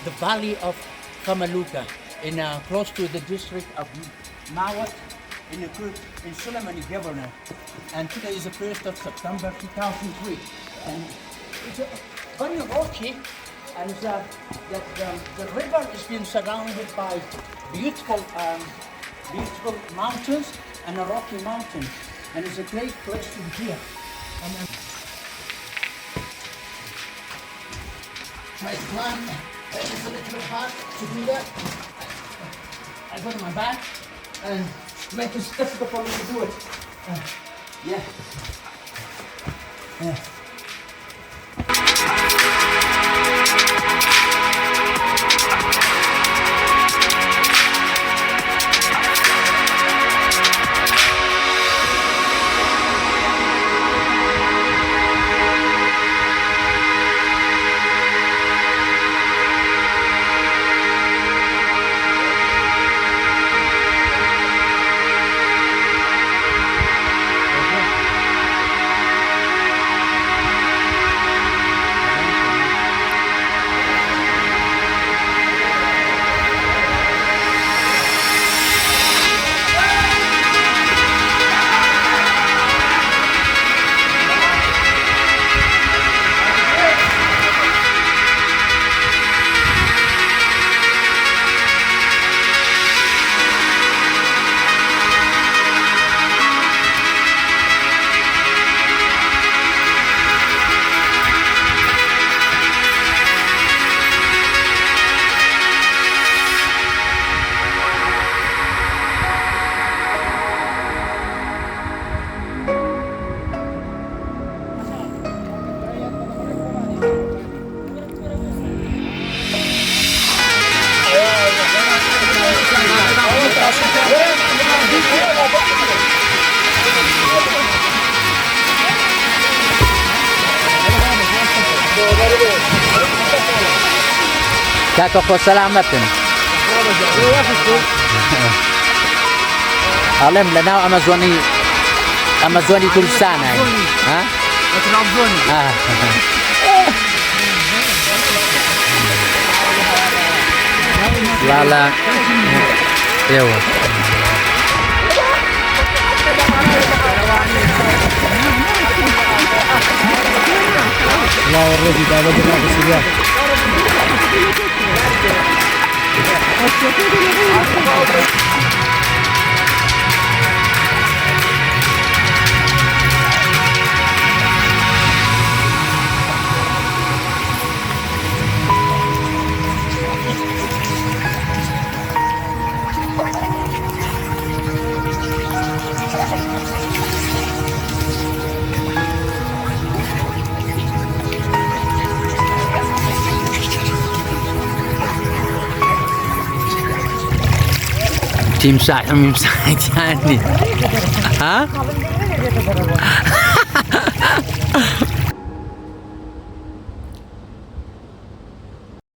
the valley of Kamaluka, in close to the district of Mawat, in Sulemani Governor. And today is the 1st of September 2003. And it's very rocky, and the river is being surrounded by beautiful mountains and a rocky mountain. And it's a great place to be here. And try to climb. It's a little bit hard to do that. I put it on my back and make it difficult for me to do it. Yeah. Yeah. Kako salamatın. Alam lana Amazoni Tulistan ay. Ha? Lala. Yo. La orada dava da timsah yani. Ha?